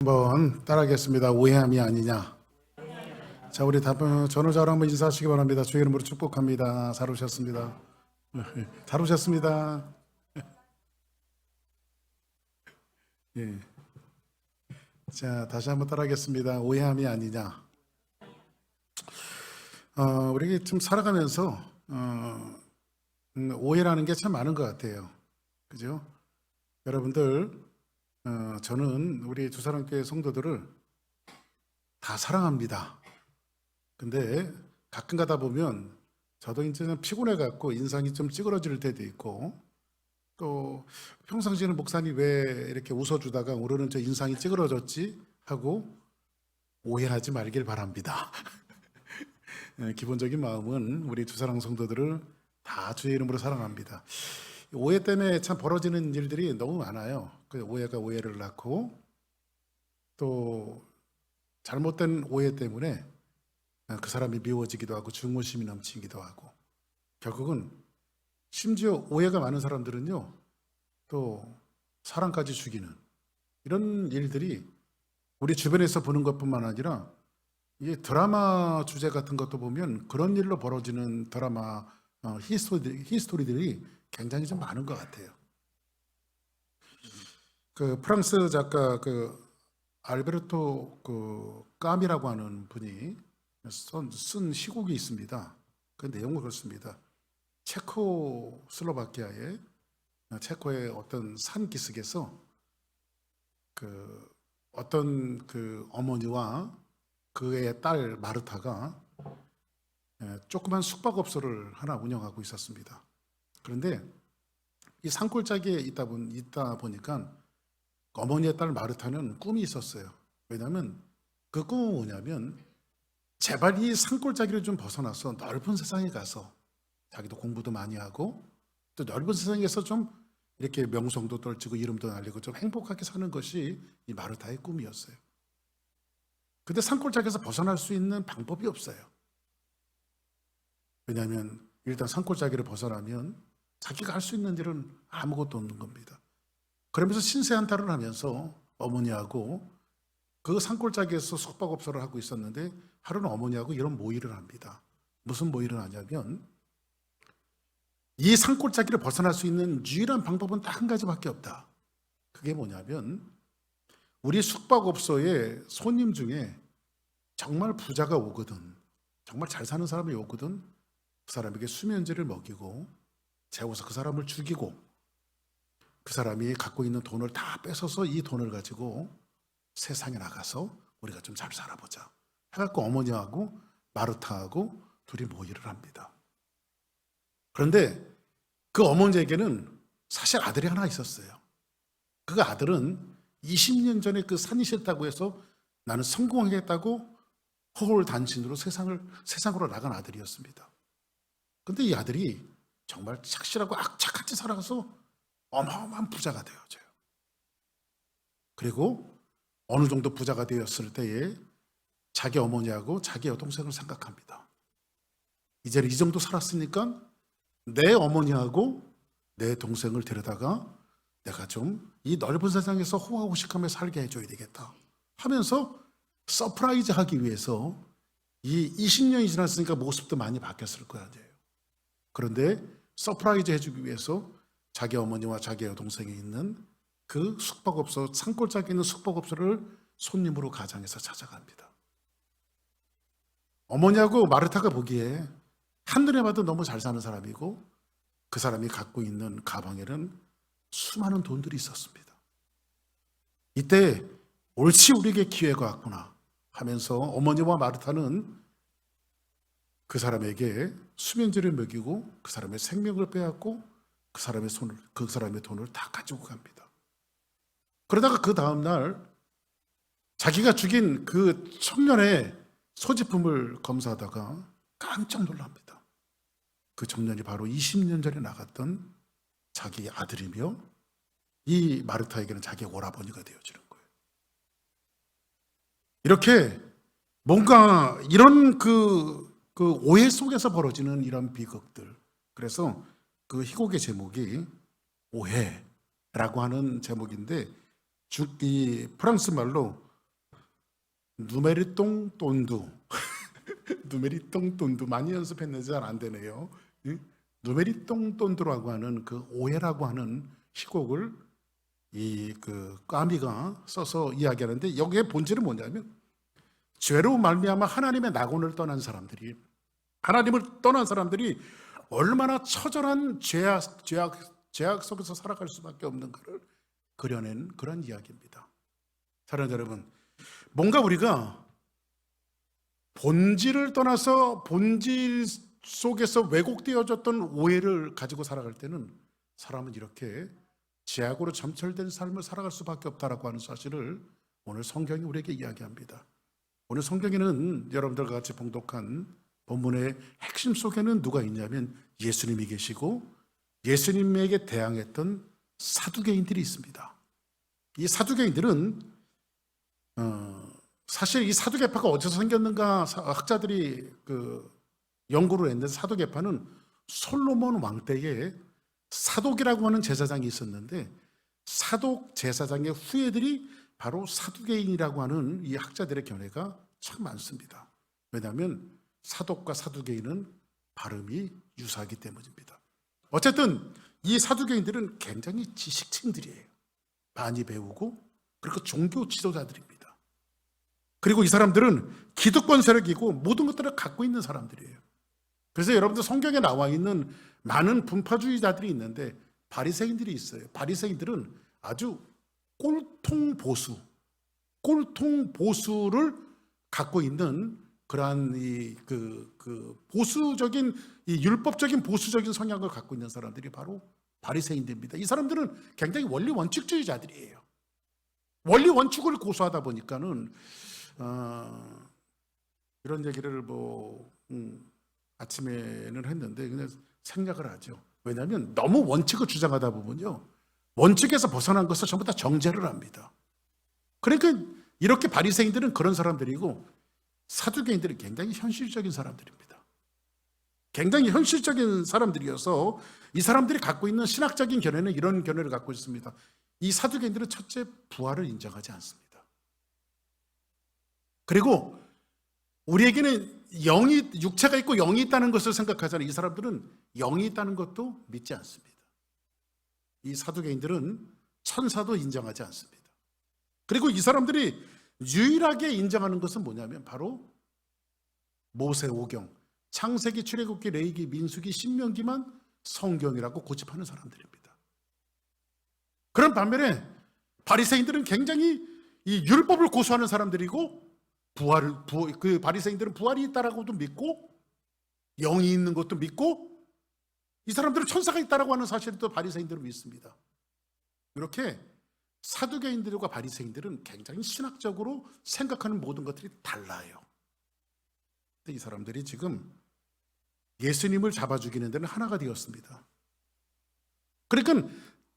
한번 따라하겠습니다. 오해함이 아니냐. 자, 우리 전우자로 한번 인사하시기 바랍니다. 주의 이름으로 축복합니다. 잘 오셨습니다. 잘 오셨습니다. 예. 자, 다시 한번 따라하겠습니다. 오해함이 아니냐. 우리 좀 살아가면서 오해라는 게 참 많은 것 같아요. 그죠? 여러분들, 저는 우리 두사랑교회 성도들을 다 사랑합니다. 근데 가끔 가다 보면 저도 이제 피곤해 갖고 인상이 좀 찌그러질 때도 있고, 또 평상시에는 목사님 왜 이렇게 웃어주다가 오늘은 저 인상이 찌그러졌지 하고 오해하지 말길 바랍니다. 기본적인 마음은 우리 두사랑 성도들을 다 주의 이름으로 사랑합니다. 오해 때문에 참 벌어지는 일들이 너무 많아요. 그 오해가 오해를 낳고, 또 잘못된 오해 때문에 그 사람이 미워지기도 하고 증오심이 넘치기도 하고, 결국은 심지어 오해가 많은 사람들은요, 또 사람까지 죽이는 이런 일들이 우리 주변에서 보는 것뿐만 아니라 이 드라마 주제 같은 것도 보면 그런 일로 벌어지는 드라마 히스토리들이 굉장히 좀 많은 것 같아요. 그 프랑스 작가 알베르토 까미라고 하는 분이 쓴 시곡이 있습니다. 그 내용은 그렇습니다. 체코의 어떤 산 기슭에서 어떤 어머니와 그의 딸 마르타가 조그만 숙박업소를 하나 운영하고 있었습니다. 그런데 이 산골짜기에 있다 보니까 어머니의 딸 마르타는 꿈이 있었어요. 왜냐하면 그 꿈은 뭐냐면, 제발 이 산골짜기를 좀 벗어나서 넓은 세상에 가서 자기도 공부도 많이 하고 또 넓은 세상에서 좀 이렇게 명성도 떨치고 이름도 날리고 좀 행복하게 사는 것이 이 마르타의 꿈이었어요. 근데 산골짜기에서 벗어날 수 있는 방법이 없어요. 왜냐하면 일단 산골짜기를 벗어나면 자기가 할 수 있는 일은 아무것도 없는 겁니다. 그러면서 신세한탄을 하면서 어머니하고 그 산골짜기에서 숙박업소를 하고 있었는데, 하루는 어머니하고 이런 모의를 합니다. 무슨 모의를 하냐면, 이 산골짜기를 벗어날 수 있는 유일한 방법은 딱 한 가지밖에 없다. 그게 뭐냐면, 우리 숙박업소에 손님 중에 정말 부자가 오거든, 정말 잘 사는 사람이 오거든, 그 사람에게 수면제를 먹이고 재워서 그 사람을 죽이고 그 사람이 갖고 있는 돈을 다 뺏어서 이 돈을 가지고 세상에 나가서 우리가 좀 잘 살아보자 해갖고 어머니하고 마르타하고 둘이 모의를 합니다. 그런데 그 어머니에게는 사실 아들이 하나 있었어요. 그 아들은 20년 전에 그 산이 싫다고 해서 나는 성공하겠다고 허홀단신으로 세상으로 나간 아들이었습니다. 그런데 이 아들이 정말 착실하고 악착같이 살아가서 어마어마한 부자가 되어져요. 그리고 어느 정도 부자가 되었을 때에 자기 어머니하고 자기 여동생을 생각합니다. 이제 이 정도 살았으니까 내 어머니하고 내 동생을 데려다가 내가 좀 이 넓은 세상에서 호화호식하며 살게 해줘야 되겠다 하면서 서프라이즈 하기 위해서, 이 20년이 지났으니까 모습도 많이 바뀌었을 거야. 그런데 서프라이즈 해주기 위해서 자기 어머니와 자기 여동생이 있는 그 숙박업소, 산골짜기에 있는 숙박업소를 손님으로 가장해서 찾아갑니다. 어머니하고 마르타가 보기에 한눈에 봐도 너무 잘 사는 사람이고, 그 사람이 갖고 있는 가방에는 수많은 돈들이 있었습니다. 이때 옳지, 우리에게 기회가 왔구나 하면서 어머니와 마르타는 그 사람에게 수면제를 먹이고 그 사람의 생명을 빼앗고 그 사람의 돈을 다 가지고 갑니다. 그러다가 그 다음날 자기가 죽인 그 청년의 소지품을 검사하다가 깜짝 놀랍니다. 그 청년이 바로 20년 전에 나갔던 자기 아들이며, 이 마르타에게는 자기의 오라버니가 되어지는 거예요. 이렇게 뭔가 이런 그 오해 속에서 벌어지는 이런 비극들. 그래서 그 희곡의 제목이 오해라고 하는 제목인데, 이 프랑스 말로 누메리똥 똔두 누메리똥 똔두 많이 연습했는데 잘 안 되네요. 누메리똥 똔두라고 하는 그 오해라고 하는 희곡을 이 그 까미가 써서 이야기하는데, 여기에 본질은 뭐냐면 죄로 말미암아 하나님의 낙원을 떠난 사람들이, 하나님을 떠난 사람들이 얼마나 처절한 죄악 속에서 살아갈 수밖에 없는 것을 그려낸 그런 이야기입니다. 사랑하는 여러분, 뭔가 우리가 본질을 떠나서 본질 속에서 왜곡되어졌던 오해를 가지고 살아갈 때는 사람은 이렇게 죄악으로 점철된 삶을 살아갈 수밖에 없다라고 하는 사실을 오늘 성경이 우리에게 이야기합니다. 오늘 성경에는 여러분들과 같이 봉독한 본문의 핵심 속에는 누가 있냐면 예수님이 계시고 예수님에게 대항했던 사두개인들이 있습니다. 이 사두개인들은 사실 이 사두개파가 어디서 생겼는가 학자들이 연구를 했는데, 사두개파는 솔로몬 왕 때에 사독이라고 하는 제사장이 있었는데, 사독 제사장의 후예들이 바로 사두개인이라고 하는 이 학자들의 견해가 참 많습니다. 왜냐하면 사독과 사두개인은 발음이 유사하기 때문입니다. 어쨌든 이 사두개인들은 굉장히 지식층들이에요. 많이 배우고, 그리고 종교 지도자들입니다. 그리고 이 사람들은 기득권 세력이고 모든 것들을 갖고 있는 사람들이에요. 그래서 여러분들 성경에 나와 있는 많은 분파주의자들이 있는데 바리새인들이 있어요. 바리새인들은 아주 꼴통 보수를 갖고 있는 그러한 보수적인 이 율법적인 보수적인 성향을 갖고 있는 사람들이 바로 바리새인들입니다. 이 사람들은 굉장히 원리 원칙주의자들이에요. 원리 원칙을 고수하다 보니까는 이런 얘기를 아침에는 했는데 그냥 생략을 하죠. 왜냐하면 너무 원칙을 주장하다 보면요, 원칙에서 벗어난 것을 전부 다 정죄를 합니다. 그러니까 이렇게 바리새인들은 그런 사람들이고, 사두개인들은 굉장히 현실적인 사람들입니다. 굉장히 현실적인 사람들이어서 이 사람들이 갖고 있는 신학적인 견해는 이런 견해를 갖고 있습니다. 이 사두개인들은 첫째, 부활을 인정하지 않습니다. 그리고 우리에게는 육체가 있고 영이 있다는 것을 생각하잖아요. 이 사람들은 영이 있다는 것도 믿지 않습니다. 이 사두개인들은 천사도 인정하지 않습니다. 그리고 이 사람들이 유일하게 인정하는 것은 뭐냐면 바로 모세오경, 창세기, 출애굽기, 레위기, 민수기, 신명기만 성경이라고 고집하는 사람들입니다. 그런 반면에 바리새인들은 굉장히 이 율법을 고수하는 사람들이고, 바리새인들은 부활이 있다라고도 믿고 영이 있는 것도 믿고, 이 사람들은 천사가 있다라고 하는 사실도 바리새인들은 믿습니다. 이렇게 사두개인들과 바리새인들은 굉장히 신학적으로 생각하는 모든 것들이 달라요. 근데 이 사람들이 지금 예수님을 잡아 죽이는 데는 하나가 되었습니다. 그러니까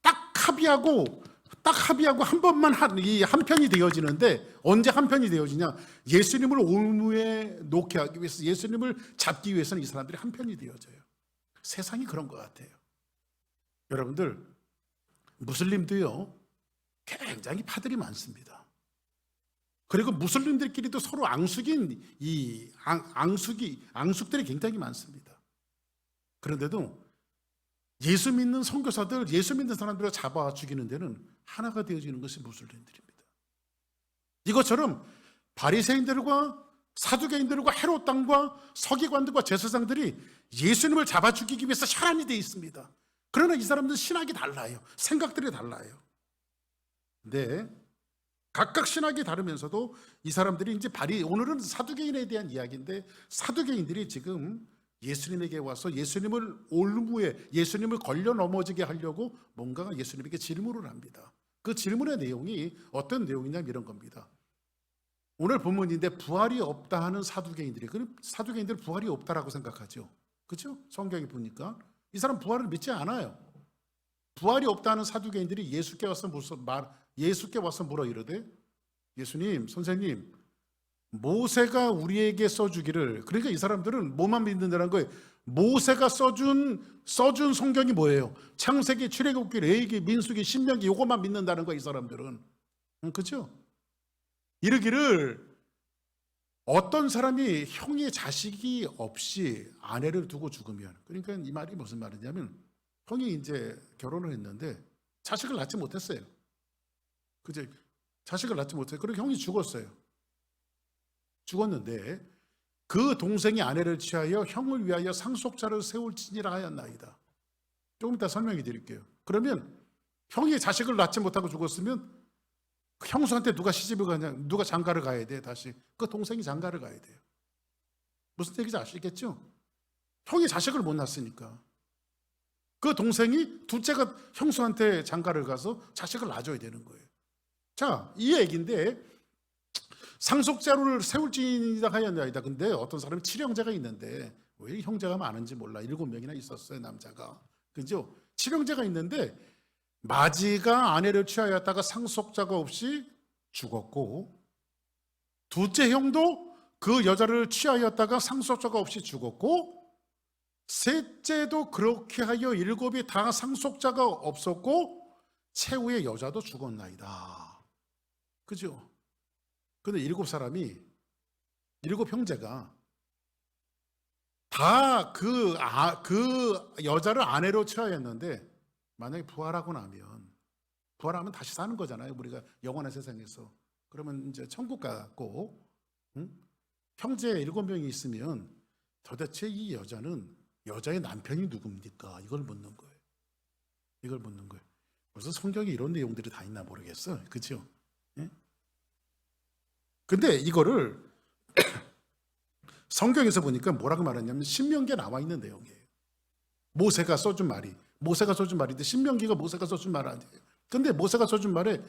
딱 합의하고 한 번만 한 편이 되어지는데, 언제 한 편이 되어지냐? 예수님을 올무에 놓게 하기 위해서, 예수님을 잡기 위해서는 이 사람들이 한 편이 되어져요. 세상이 그런 것 같아요. 여러분들, 무슬림도요 굉장히 파들이 많습니다. 그리고 무슬림들끼리도 서로 앙숙들이 굉장히 많습니다. 그런데도 예수 믿는 선교사들, 예수 믿는 사람들을 잡아 죽이는 데는 하나가 되어지는 것이 무슬림들입니다. 이것처럼 바리새인들과 사두개인들과 헤롯 왕과 서기관들과 제사장들이 예수님을 잡아 죽이기 위해서 혈안이 되어 있습니다. 그러나 이 사람들은 신학이 달라요. 생각들이 달라요. 근데 각각 신학이 다르면서도 이 사람들이 오늘은 사두개인에 대한 이야기인데, 사두개인들이 지금 예수님에게 와서 예수님을 올무에, 예수님을 걸려 넘어지게 하려고 뭔가 예수님에게 질문을 합니다. 그 질문의 내용이 어떤 내용이냐면 이런 겁니다. 오늘 본문인데 부활이 없다 하는 사두개인들이, 그럼 사두개인들은 부활이 없다라고 생각하죠. 그렇죠? 성경에 보니까 이 사람 부활을 믿지 않아요. 부활이 없다는 사두개인들이 예수께 와서 물어 이르되, 예수님, 선생님, 모세가 우리에게 써주기를, 그러니까 이 사람들은 뭐만 믿는다는 거예요? 모세가 써준 성경이 뭐예요? 창세기, 출애굽기, 레위기, 민수기, 신명기, 이것만 믿는다는 거예요. 이 사람들은. 그렇죠? 이르기를 어떤 사람이 형이 자식이 없이 아내를 두고 죽으면, 그러니까 이 말이 무슨 말이냐면 형이 이제 결혼을 했는데 자식을 낳지 못했어요. 그죠? 자식을 낳지 못해요. 그리고 형이 죽었어요. 죽었는데 그 동생이 아내를 취하여 형을 위하여 상속자를 세울지니라 하였나이다. 조금 이따 설명해 드릴게요. 그러면 형이 자식을 낳지 못하고 죽었으면 형수한테 누가 시집을 가냐, 누가 장가를 가야 돼. 다시 그 동생이 장가를 가야 돼요. 무슨 얘기인지 아시겠죠? 형이 자식을 못 낳았으니까 그 동생이 둘째가 형수한테 장가를 가서 자식을 낳아줘야 되는 거예요. 자, 이 얘기인데 상속자를 세울지니라 하였나이다. 근데 어떤 사람이 7형제가 있는데 왜 형제가 많은지 몰라. 7명이나 있었어요, 남자가. 그죠? 7형제가 있는데 마지가 아내를 취하였다가 상속자가 없이 죽었고, 둘째 형도 그 여자를 취하였다가 상속자가 없이 죽었고, 셋째도 그렇게 하여 7이 다 상속자가 없었고 최후의 여자도 죽었나이다. 그죠? 근데 7사람이, 7형제가 다 그 여자를 아내로 취하였는데 만약에 부활하면 다시 사는 거잖아요. 우리가 영원한 세상에서. 그러면 이제 천국 가고, 응? 형제 7명이 있으면 도대체 이 여자의 남편이 누굽니까? 이걸 묻는 거예요. 이걸 묻는 거예요. 무슨 성경에 이런 내용들이 다 있나 모르겠어. 그렇죠? 예? 근데 이거를 성경에서 보니까 뭐라고 말하냐면 신명기에 나와 있는 내용이에요. 모세가 써준 말인데 신명기가 모세가 써준 말 아니에요. 근데 모세가 써준 말에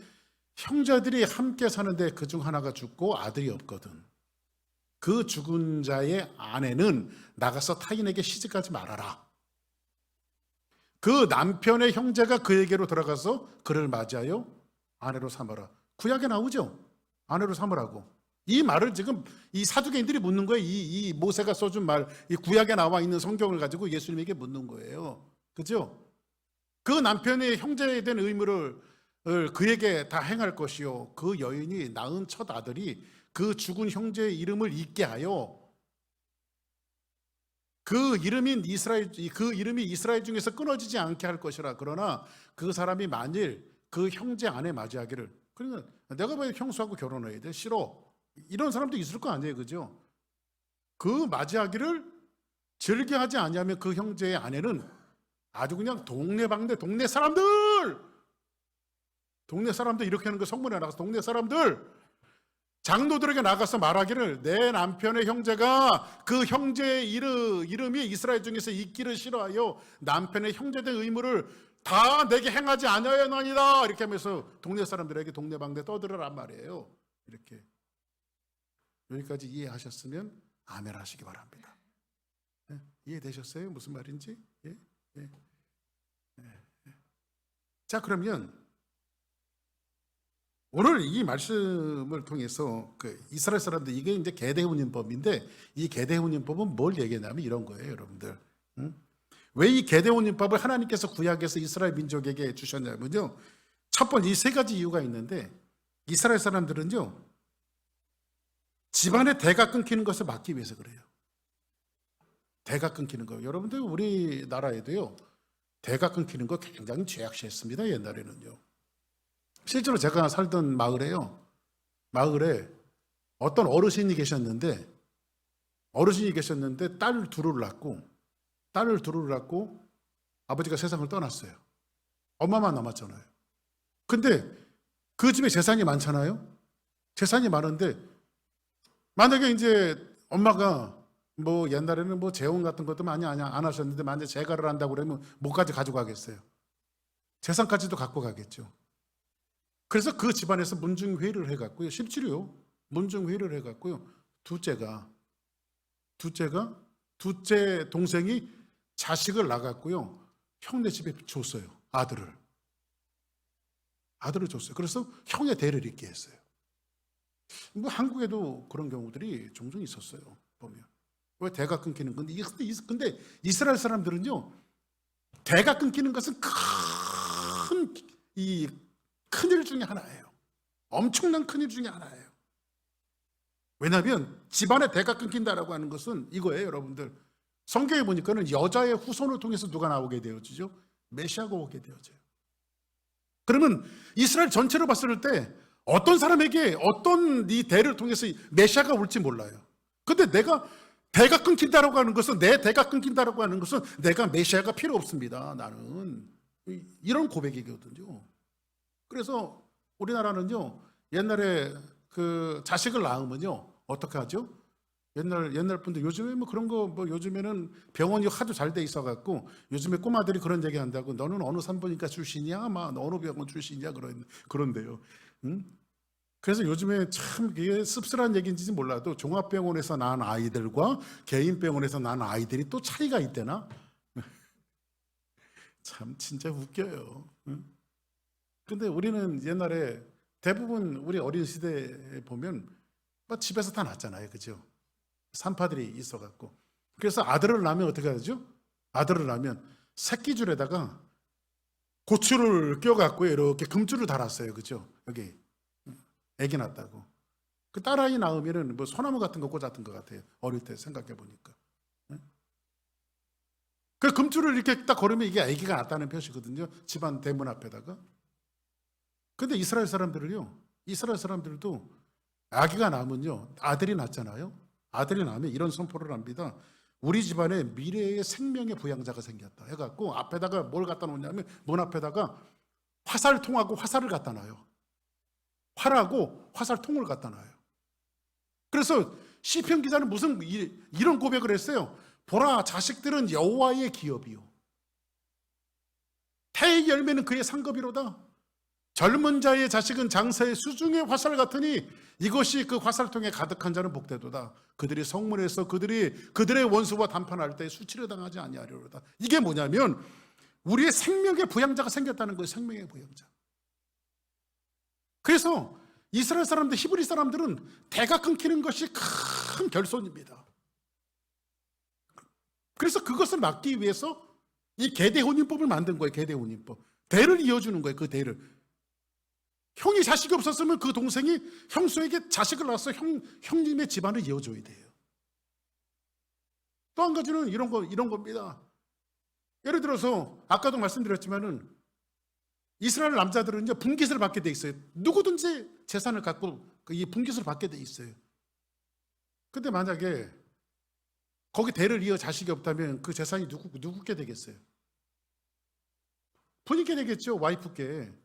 형제들이 함께 사는데 그중 하나가 죽고 아들이 없거든. 그 죽은 자의 아내는 나가서 타인에게 시집가지 말아라. 그 남편의 형제가 그에게로 들어가서 그를 맞이하여 아내로 삼아라. 구약에 나오죠. 아내로 삼으라고. 이 말을 지금 이 사두개인들이 묻는 거예요. 이 모세가 써준 말, 이 구약에 나와 있는 성경을 가지고 예수님에게 묻는 거예요. 그죠? 그 남편의 형제에 대한 의무를 그에게 다 행할 것이요. 그 여인이 낳은 첫 아들이 그 죽은 형제의 이름을 잊게 하여 그 이름이 이스라엘 중에서 끊어지지 않게 할 것이라. 그러나 그 사람이 만일 그 형제 아내 맞이하기를, 그러니까 내가 왜 형수하고 결혼해야 돼? 싫어. 이런 사람도 있을 거 아니에요. 그죠? 그 맞이하기를 즐겨하지 않으면 그 형제의 아내는 아주 그냥 동네방네 동네 사람들 이렇게 하는 거 성문에 나가서 동네 사람들 장로들에게 나가서 말하기를 내 남편의 형제가 그 형제의 이름이 이스라엘 중에서 있기를 싫어하여 남편의 형제된 의무를 다 내게 행하지 아니하였나이다. 이렇게 하면서 동네 사람들에게 동네방네 떠들으란 말이에요. 이렇게. 여기까지 이해하셨으면 아멘 하시기 바랍니다. 네? 이해되셨어요? 무슨 말인지? 예? 예. 예. 자, 그러면 오늘 이 말씀을 통해서 그 이스라엘 사람들, 이게 이제 계대혼인법인데 이 계대혼인법은 뭘 얘기하냐면 이런 거예요, 여러분들. 응? 왜 이 계대혼인법을 하나님께서 구약에서 이스라엘 민족에게 주셨냐면요, 첫 번째 이 세 가지 이유가 있는데, 이스라엘 사람들은요 집안의 대가 끊기는 것을 막기 위해서 그래요. 대가 끊기는 거. 여러분들 우리나라에도요 대가 끊기는 거 굉장히 죄악시했습니다. 옛날에는요. 실제로 제가 살던 마을에 어떤 어르신이 계셨는데 딸을 둘을 낳고 아버지가 세상을 떠났어요. 엄마만 남았잖아요. 근데 그 집에 재산이 많잖아요. 재산이 많은데 만약에 이제 엄마가 뭐 옛날에는 뭐 재혼 같은 것도 많이 안 하셨는데 만약에 재가를 한다고 그러면 뭐까지 가져가겠어요? 재산까지도 갖고 가겠죠. 그래서 그 집안에서 문중회의를 해갖고요. 실제로요. 문중회의를 해갖고요. 둘째 동생이 자식을 낳았고요. 형네 집에 줬어요. 아들을 줬어요. 그래서 형의 대를 잇게 했어요. 뭐 한국에도 그런 경우들이 종종 있었어요. 보면 왜 대가 끊기는 건데, 근데 이스라엘 사람들은요 대가 끊기는 것은 큰 일 중에 하나예요. 엄청난 큰 일 중에 하나예요. 왜냐하면 집안의 대가 끊긴다라고 하는 것은 이거예요, 여러분들. 성경에 보니까는 여자의 후손을 통해서 누가 나오게 되어지죠? 메시아가 오게 되어져요. 그러면 이스라엘 전체로 봤을 때 어떤 사람에게 어떤 이 대를 통해서 메시아가 올지 몰라요. 근데 내가 대가 끊긴다라고 하는 것은, 내 대가 끊긴다라고 하는 것은 내가 메시아가 필요 없습니다. 나는 이런 고백이거든요. 그래서 우리나라는요, 옛날에 그 자식을 낳으면요 어떻게 하죠? 옛날 분들, 요즘에 뭐 그런 거, 뭐 요즘에는 병원이 하도 잘 돼 있어 갖고 요즘에 꼬마들이 그런 얘기 한다고, 너는 어느 산부인과 출신이야? 막 어느 병원 출신이야? 그런데요. 응? 그래서 요즘에 참 이게 씁쓸한 얘기인지 몰라도 종합병원에서 낳은 아이들과 개인병원에서 낳은 아이들이 또 차이가 있대나? 참 진짜 웃겨요. 응? 근데 우리는 옛날에 대부분 우리 어린 시대에 보면 뭐 집에서 다 낳잖아요. 그죠? 산파들이 있어갖고. 그래서 아들을 낳으면 어떻게 하죠? 아들을 낳으면 새끼줄에다가 고추를 껴갖고 이렇게 금줄을 달았어요. 그죠? 여기 애기 낳았다고. 그 딸아이 낳으면은 뭐 소나무 같은 거 꽂았던 것 같아요. 어릴 때 생각해 보니까. 그 금줄을 이렇게 딱 걸으면 이게 아기가 낳았다는 표시거든요. 집안 대문 앞에다가. 근데 이스라엘 사람들도 아기가 낳으면요, 아들이 낳잖아요. 아들이 낳으면 이런 선포를 합니다. 우리 집안에 미래의 생명의 부양자가 생겼다 해갖고 앞에다가 뭘 갖다 놓냐면 문 앞에다가 화살통하고 화살을 갖다 놔요. 활하고 화살통을 갖다 놔요. 그래서 시편 기자는 무슨 이런 고백을 했어요. 보라, 자식들은 여호와의 기업이요, 태의 열매는 그의 상급이로다. 젊은 자의 자식은 장사의 수중의 화살 같으니 이것이 그 화살통에 가득한 자는 복되도다. 그들이 성문에서 그들의 원수와 담판할 때 수치를 당하지 아니하리로다. 이게 뭐냐면 우리의 생명의 부양자가 생겼다는 거예요. 생명의 부양자. 그래서 이스라엘 사람들, 히브리 사람들은 대가 끊기는 것이 큰 결손입니다. 그래서 그것을 막기 위해서 이 계대혼인법을 만든 거예요. 계대혼인법. 대를 이어주는 거예요. 그 대를. 형이 자식이 없었으면 그 동생이 형수에게 자식을 낳아서 형님의 집안을 이어줘야 돼요. 또 한 가지는 이런 겁니다. 예를 들어서 아까도 말씀드렸지만은 이스라엘 남자들은요 분깃을 받게 돼 있어요. 누구든지 재산을 갖고 이 분깃을 받게 돼 있어요. 근데 만약에 거기 대를 이어 자식이 없다면 그 재산이 누구께 되겠어요? 부인께 되겠죠. 와이프께.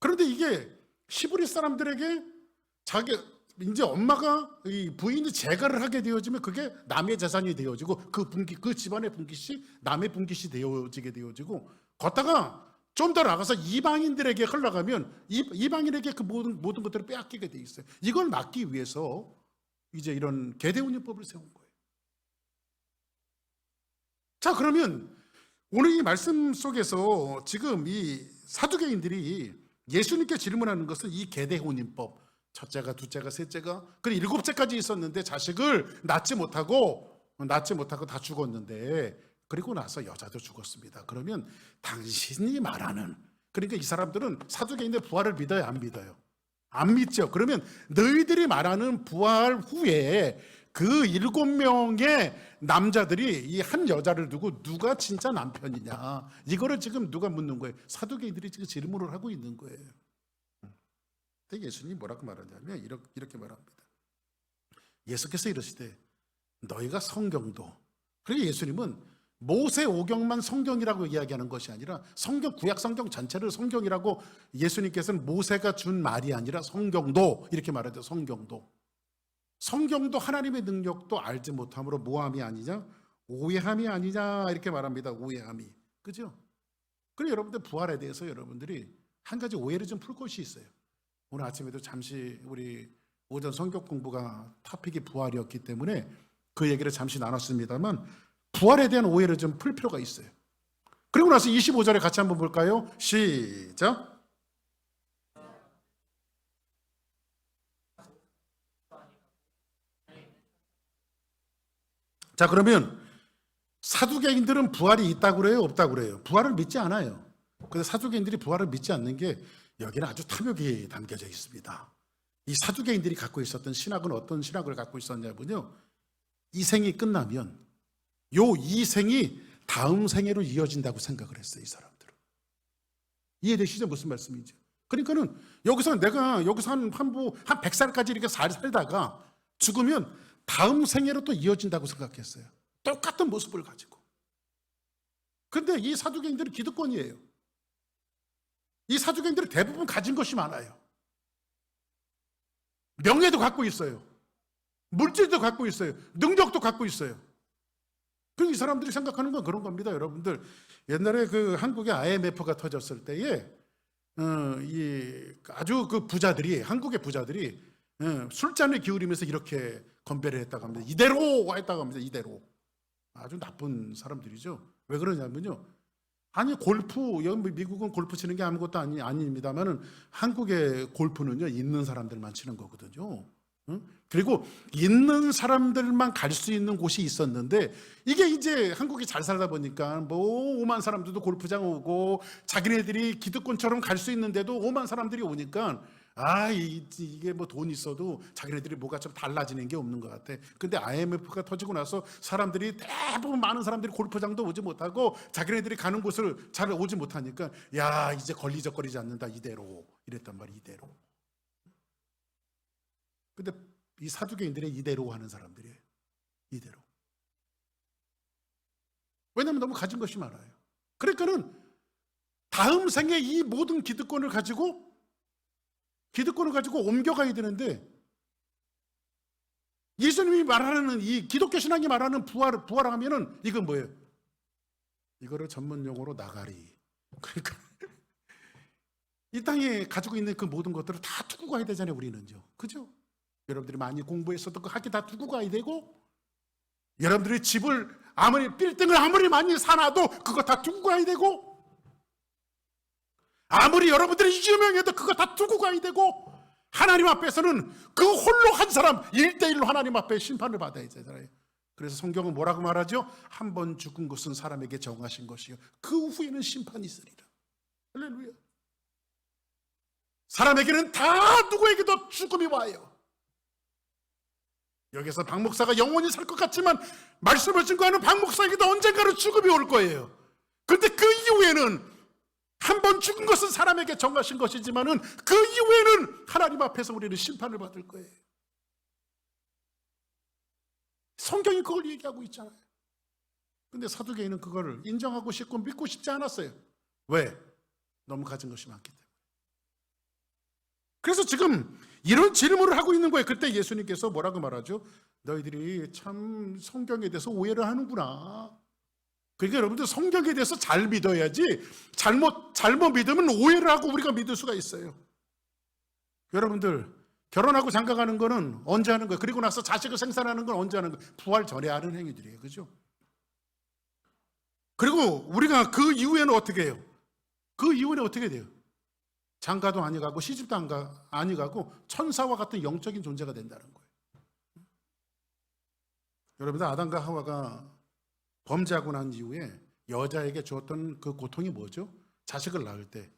그런데 이게 히브리 사람들에게 이제 엄마가 이 부인이 재가를 하게 되어지면 그게 남의 재산이 되어지고 그 집안의 분깃이 남의 분깃이 되어지게 되어지고, 걷다가 좀 더 나가서 이방인들에게 흘러가면 이방인에게 그 모든 것들을 빼앗기게 돼 있어요. 이걸 막기 위해서 이제 이런 계대혼인법을 세운 거예요. 자, 그러면 오늘 이 말씀 속에서 지금 이 사두개인들이 예수님께 질문하는 것은 이 계대혼인법, 첫째가, 둘째가, 셋째가, 그리고 일곱째까지 있었는데 자식을 낳지 못하고 다 죽었는데, 그리고 나서 여자도 죽었습니다. 그러면 당신이 말하는, 그러니까 이 사람들은 사두개인의 부활을 믿어요, 안 믿어요? 안 믿죠. 그러면 너희들이 말하는 부활 후에 그 7명의 남자들이 이 한 여자를 두고 누가 진짜 남편이냐, 이거를 지금 누가 묻는 거예요? 사두개인들이 지금 질문을 하고 있는 거예요. 근데 예수님이 뭐라고 말하냐면 이렇게 말합니다. 예수께서 이러시되 너희가 성경도, 그러니까 예수님은 모세 오경만 성경이라고 이야기하는 것이 아니라 성경, 구약 성경 전체를 성경이라고, 예수님께서는 모세가 준 말이 아니라 성경도 이렇게 말하죠. 성경도 하나님의 능력도 알지 못함으로 모함이 아니냐, 오해함이 아니냐, 이렇게 말합니다. 오해함이. 그죠? 그리고 여러분들 부활에 대해서 여러분들이 한 가지 오해를 좀 풀 것이 있어요. 오늘 아침에도 잠시 우리 오전 성경 공부가 토픽이 부활이었기 때문에 그 얘기를 잠시 나눴습니다만, 부활에 대한 오해를 좀 풀 필요가 있어요. 그리고 나서 25절에 같이 한번 볼까요? 시작. 자, 그러면 사두개인들은 부활이 있다고 그래요? 없다고 그래요? 부활을 믿지 않아요. 근데 사두개인들이 부활을 믿지 않는 게 여기는 아주 탐욕이 담겨져 있습니다. 이 사두개인들이 갖고 있었던 신학은 어떤 신학을 갖고 있었냐면요, 이 생이 끝나면 요 이 생이 다음 생애로 이어진다고 생각을 했어요. 이 사람들은. 이해되시죠? 무슨 말씀인지. 그러니까는 내가 여기서 한 100살까지 이렇게 살다가 죽으면 다음 생애로 또 이어진다고 생각했어요. 똑같은 모습을 가지고. 근데 이 사두개인들은 기득권이에요. 이 사두개인들은 대부분 가진 것이 많아요. 명예도 갖고 있어요. 물질도 갖고 있어요. 능력도 갖고 있어요. 그럼 이 사람들이 생각하는 건 그런 겁니다, 여러분들. 옛날에 그 한국의 IMF가 터졌을 때에 아주 그 부자들이, 한국의 부자들이 술잔을 기울이면서 이렇게 건배를 했다고 합니다. 이대로 했다고 합니다. 이대로. 아주 나쁜 사람들이죠. 왜 그러냐면요, 아니 골프, 미국은 골프 치는 게 아무것도 아닙니다만은 한국의 골프는요, 있는 사람들만 치는 거거든요. 그리고 있는 사람들만 갈 수 있는 곳이 있었는데, 이게 이제 한국이 잘 살다 보니까 뭐 5만 사람들도 골프장 오고 자기네들이 기득권처럼 갈 수 있는데도 5만 사람들이 오니까 이게 뭐 돈 있어도 자기네들이 뭐가 좀 달라지는 게 없는 것 같아. 근데 IMF가 터지고 나서 사람들이 대부분 많은 사람들이 골프장도 오지 못하고 자기네들이 가는 곳을 잘 오지 못하니까 이제 걸리적거리지 않는다, 이대로 이랬단 말이야. 이대로. 근데 이 사두개인들의 이대로 하는 사람들이에요. 이대로. 왜냐하면 너무 가진 것이 많아요. 그러니까는 다음 생에 이 모든 기득권을 가지고 옮겨가야 되는데, 예수님이 말하는 이 기독교 신앙이 말하는 부활하면은 이건 뭐예요? 이거를 전문 용어로 나가리. 그러니까 이 땅에 가지고 있는 그 모든 것들을 다 두고 가야 되잖아요, 우리는요. 그죠? 여러분들이 많이 공부했어도 그 학기 다 두고 가야 되고, 여러분들이 집을 빌딩을 아무리 많이 사놔도 그거 다 두고 가야 되고, 아무리 여러분들이 유명해도 그거 다 두고 가야 되고, 하나님 앞에서는 그 홀로 한 사람 1대1로 하나님 앞에 심판을 받아야 되잖아요. 그래서 성경은 뭐라고 말하죠? 한 번 죽은 것은 사람에게 정하신 것이요, 그 후에는 심판이 있으리라. 할렐루야. 사람에게는 다 누구에게도 죽음이 와요. 여기서 박 목사가 영원히 살 것 같지만 말씀을 증거하는 박 목사에게도 언젠가는 죽음이 올 거예요. 그런데 그 이후에는, 한 번 죽은 것은 사람에게 정하신 것이지만은 그 이후에는 하나님 앞에서 우리는 심판을 받을 거예요. 성경이 그걸 얘기하고 있잖아요. 근데 사두개인은 그거를 인정하고 싶고 믿고 싶지 않았어요. 왜? 너무 가진 것이 많기 때문에. 그래서 지금 이런 질문을 하고 있는 거예요. 그때 예수님께서 뭐라고 말하죠? 너희들이 참 성경에 대해서 오해를 하는구나. 그러니까 여러분들 성경에 대해서 잘 믿어야지, 잘못 믿으면 오해를 하고 우리가 믿을 수가 있어요. 여러분들 결혼하고 장가가는 거는 언제 하는 거예요? 그리고 나서 자식을 생산하는 건 언제 하는 거예요? 부활 전에 하는 행위들이에요. 그죠? 그리고 우리가 그 이후에는 어떻게 해요? 그 이후에는 어떻게 돼요? 장가도 아니 가고 시집도 아니 가고 천사와 같은 영적인 존재가 된다는 거예요. 여러분들 아담과 하와가 범죄하고 난 이후에 여자에게 주었던 그 고통이 뭐죠? 자식을 낳을 때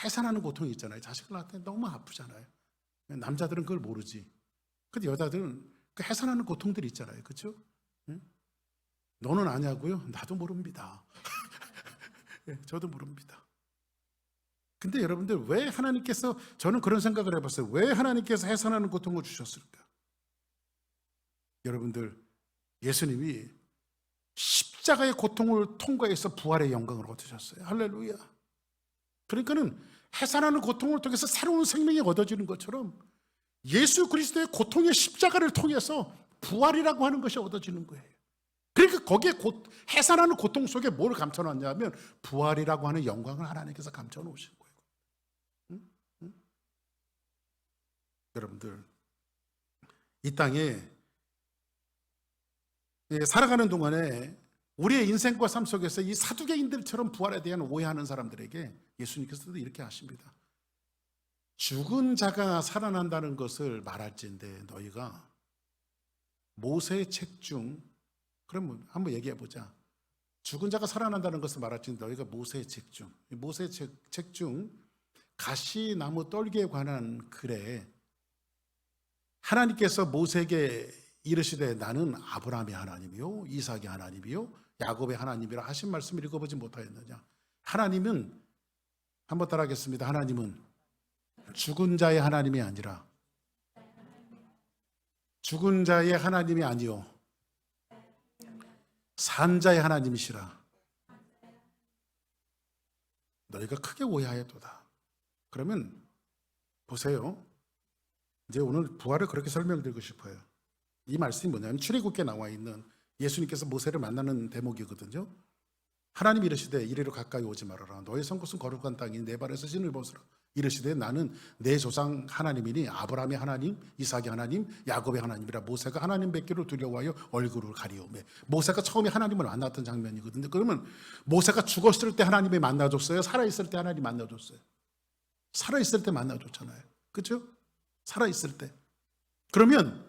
해산하는 고통이 있잖아요. 자식을 낳을 때 너무 아프잖아요. 남자들은 그걸 모르지. 근데 여자들은 그 해산하는 고통들이 있잖아요. 그렇죠? 너는 아냐고요? 나도 모릅니다. 저도 모릅니다. 근데 여러분들 왜 하나님께서, 저는 그런 생각을 해봤어요. 왜 하나님께서 해산하는 고통을 주셨을까? 여러분들, 예수님이 십자가의 고통을 통과해서 부활의 영광을 얻으셨어요. 할렐루야. 그러니까는 해산하는 고통을 통해서 새로운 생명이 얻어지는 것처럼 예수 그리스도의 고통의 십자가를 통해서 부활이라고 하는 것이 얻어지는 거예요. 그러니까 거기에 해산하는 고통 속에 뭘 감춰놨냐면 부활이라고 하는 영광을 하나님께서 감춰놓으신 거예요. 여러분들, 이 땅에 살아가는 동안에 우리의 인생과 삶 속에서 이 사두개인들처럼 부활에 대한 오해하는 사람들에게 예수님께서도 이렇게 하십니다. 죽은 자가 살아난다는 것을 말할진대 너희가 모세의 책 중, 그럼 한번 얘기해 보자. 죽은 자가 살아난다는 것을 말할진대 너희가 모세의 책 중 가시나무 떨기에 관한 글에 하나님께서 모세에게 이르시되 나는 아브라함의 하나님이요 이삭의 하나님이요 야곱의 하나님이라 하신 말씀을 읽어보지 못하였느냐. 하나님은, 한번 따라하겠습니다. 하나님은 죽은 자의 하나님이 아니라, 죽은 자의 하나님이 아니요 산 자의 하나님이시라. 너희가 크게 오해하였도다. 그러면 보세요. 이제 오늘 부활을 그렇게 설명드리고 싶어요. 이 말씀이 뭐냐면 출애굽기에 나와 있는 예수님께서 모세를 만나는 대목이거든요. 하나님이 이르시되 이리로 가까이 오지 말아라. 너의 선 곳은 거룩한 땅이니 내 발에서 신을 벗으라. 이르시되 나는 내 조상 하나님이니 아브라함의 하나님, 이삭의 하나님, 야곱의 하나님이라. 모세가 하나님 뵙기를 두려워하여 얼굴을 가리오매. 모세가 처음에 하나님을 만났던 장면이거든요. 그러면 모세가 죽었을 때 하나님이 만나줬어요? 살아있을 때 하나님 만나줬어요? 살아있을 때 만나줬잖아요. 그렇죠? 살아있을 때. 그러면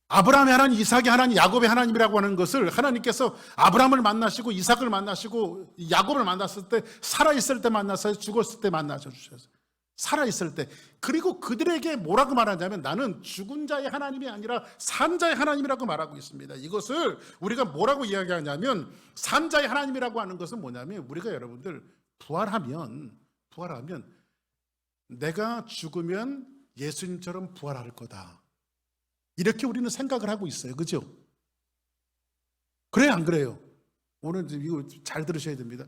아브라함의 하나님, 이삭의 하나님, 야곱의 하나님이라고 하는 것을 하나님께서 아브라함을 만나시고 이삭을 만나시고 야곱을 만났을 때 살아있을 때 만났어요? 죽었을 때 만나주셨어요? 살아있을 때. 그리고 그들에게 뭐라고 말하냐면 나는 죽은 자의 하나님이 아니라 산 자의 하나님이라고 말하고 있습니다. 이것을 우리가 뭐라고 이야기하냐면 산 자의 하나님이라고 하는 것은 뭐냐면 우리가 여러분들 부활하면 내가 죽으면 예수님처럼 부활할 거다. 이렇게 우리는 생각을 하고 있어요. 그죠? 그래요, 안 그래요? 오늘 이거 잘 들으셔야 됩니다.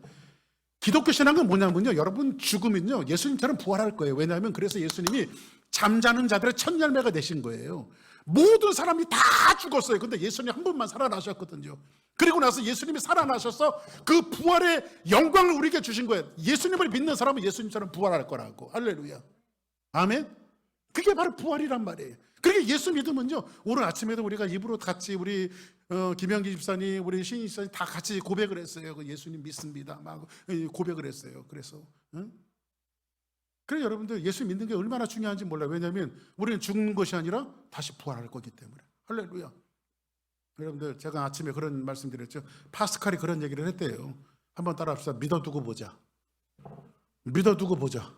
기독교 신앙은 뭐냐면요, 여러분 죽으면요 예수님처럼 부활할 거예요. 왜냐하면 그래서 예수님이 잠자는 자들의 첫 열매가 되신 거예요. 모든 사람이 다 죽었어요. 근데 예수님 한 분만 살아나셨거든요. 그리고 나서 예수님이 살아나셔서 그 부활의 영광을 우리에게 주신 거예요. 예수님을 믿는 사람은 예수님처럼 부활할 거라고. 할렐루야. 아멘. 그게 바로 부활이란 말이에요. 그러니까 예수 믿으면요, 오늘 아침에도 우리가 입으로 같이 우리 김영기 집사님, 우리 신희 집사님 다 같이 고백을 했어요. 예수님 믿습니다. 막 고백을 했어요. 그래서 그래 여러분들 예수 믿는 게 얼마나 중요한지 몰라요. 왜냐하면 우리는 죽는 것이 아니라 다시 부활할 거기 때문에. 할렐루야. 여러분들 제가 아침에 그런 말씀 드렸죠. 파스칼이 그런 얘기를 했대요. 한번 따라합시다. 믿어두고 보자. 믿어두고 보자.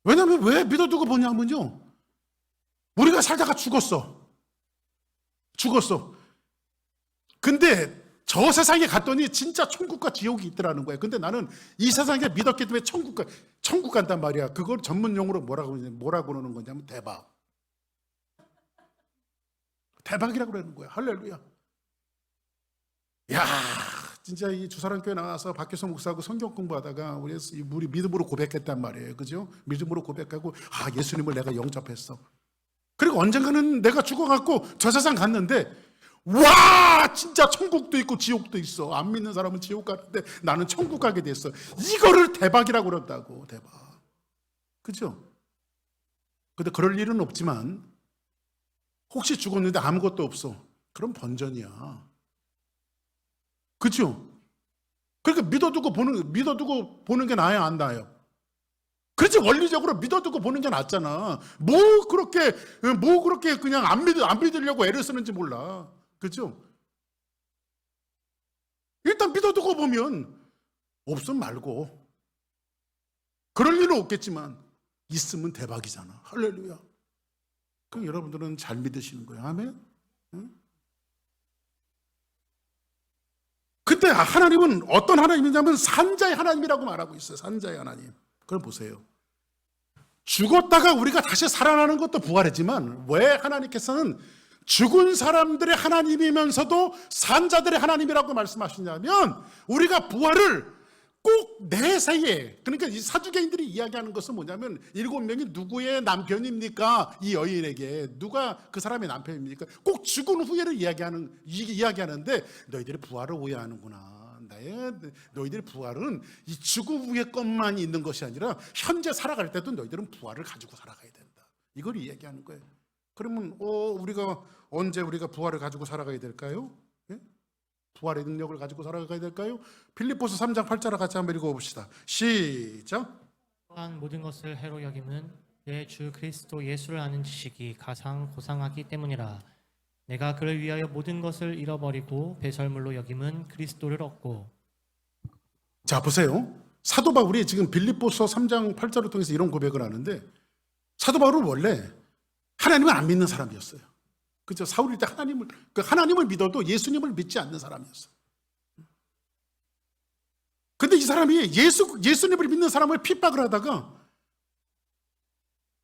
왜냐하면 왜 믿어두고 보냐면요, 우리가 살다가 죽었어. 근데 저 세상에 갔더니 진짜 천국과 지옥이 있더라는 거예요. 근데 나는 이 세상에 믿었기 때문에 천국 간단 말이야. 그걸 전문용어로 뭐라고 그러는 거냐면 대박이라고 그러는 거야. 할렐루야. 야, 진짜 이 주사랑교회 나와서 박교성 목사하고 성경 공부하다가 우리 믿음으로 고백했단 말이에요. 그죠? 믿음으로 고백하고 예수님을 내가 영접했어. 그리고 언젠가는 내가 죽어갖고 저 세상 갔는데 와, 진짜 천국도 있고 지옥도 있어. 안 믿는 사람은 지옥 가는데 나는 천국 가게 됐어. 이거를 대박이라고 그런다고. 대박. 그죠? 근데 그럴 일은 없지만 혹시 죽었는데 아무것도 없어. 그럼 번전이야. 그죠? 그러니까 믿어두고 보는 게 나아요, 안 나아요? 그렇지, 원리적으로 믿어두고 보는 게 낫잖아. 뭐 그렇게 그냥 안 믿으려고 애를 쓰는지 몰라. 그죠? 일단 믿어두고 보면 없으면 말고. 그럴 일은 없겠지만 있으면 대박이잖아. 할렐루야. 그럼 여러분들은 잘 믿으시는 거예요. 아멘? 응? 근데 하나님은 어떤 하나님이냐면 산자의 하나님이라고 말하고 있어요. 산자의 하나님. 그걸 보세요. 죽었다가 우리가 다시 살아나는 것도 부활이지만 왜 하나님께서는 죽은 사람들의 하나님이면서도 산자들의 하나님이라고 말씀하시냐면 우리가 부활을 꼭 내세에, 그러니까 이 사두개인들이 이야기하는 것은 뭐냐면 7명이 누구의 남편입니까? 이 여인에게 누가 그 사람의 남편입니까? 꼭 죽은 후에를 이야기하는데 너희들이 부활을 오해하는구나. 너희들의 부활은 이 죽음 후의 것만 있는 것이 아니라 현재 살아갈 때도 너희들은 부활을 가지고 살아가야 된다. 이걸 이야기하는 거예요. 그러면 우리가 언제 우리가 부활을 가지고 살아가야 될까요? 예? 부활의 능력을 가지고 살아가야 될까요? 빌립보서 3장 8절을 같이 한번 읽어봅시다. 시작. 또한 모든 것을 해로 여김은 내 주 그리스도 예수를 아는 지식이 가장 고상하기 때문이라. 내가 그를 위하여 모든 것을 잃어버리고 배설물로 여김은 그리스도를 얻고. 자, 보세요. 사도 바울이 지금 빌립보서 3장 8절을 통해서 이런 고백을 하는데, 사도 바울은 원래 하나님을 안 믿는 사람이었어요. 그죠? 사울일 때 하나님을 믿어도 예수님을 믿지 않는 사람이었어요. 근데 이 사람이 예수님을 믿는 사람을 핍박을 하다가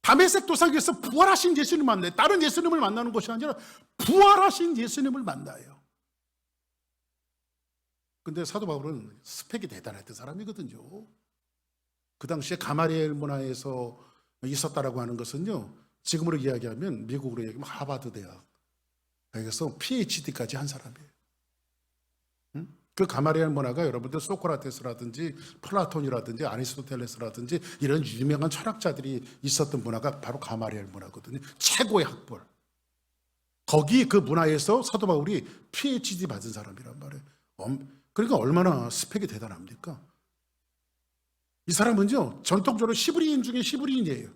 다메섹 도상에서 부활하신 예수님을 만나요. 다른 예수님을 만나는 것이 아니라 부활하신 예수님을 만나요. 근데 사도 바울은 스펙이 대단했던 사람이거든요. 그 당시에 가마리엘 문화에서 있었다라고 하는 것은요, 지금으로 이야기하면 미국으로 얘기하면 하버드 대학, 여기서 PhD까지 한 사람이에요. 그 가마리엘 문화가 여러분들 소크라테스라든지 플라톤이라든지 아리스토텔레스라든지 이런 유명한 철학자들이 있었던 문화가 바로 가마리엘 문화거든요. 최고의 학벌. 거기 그 문화에서 사도 바울이 PhD 받은 사람이란 말이에요. 그러니까 얼마나 스펙이 대단합니까? 이 사람은요, 전통적으로 히브리인 중에 히브리인이에요.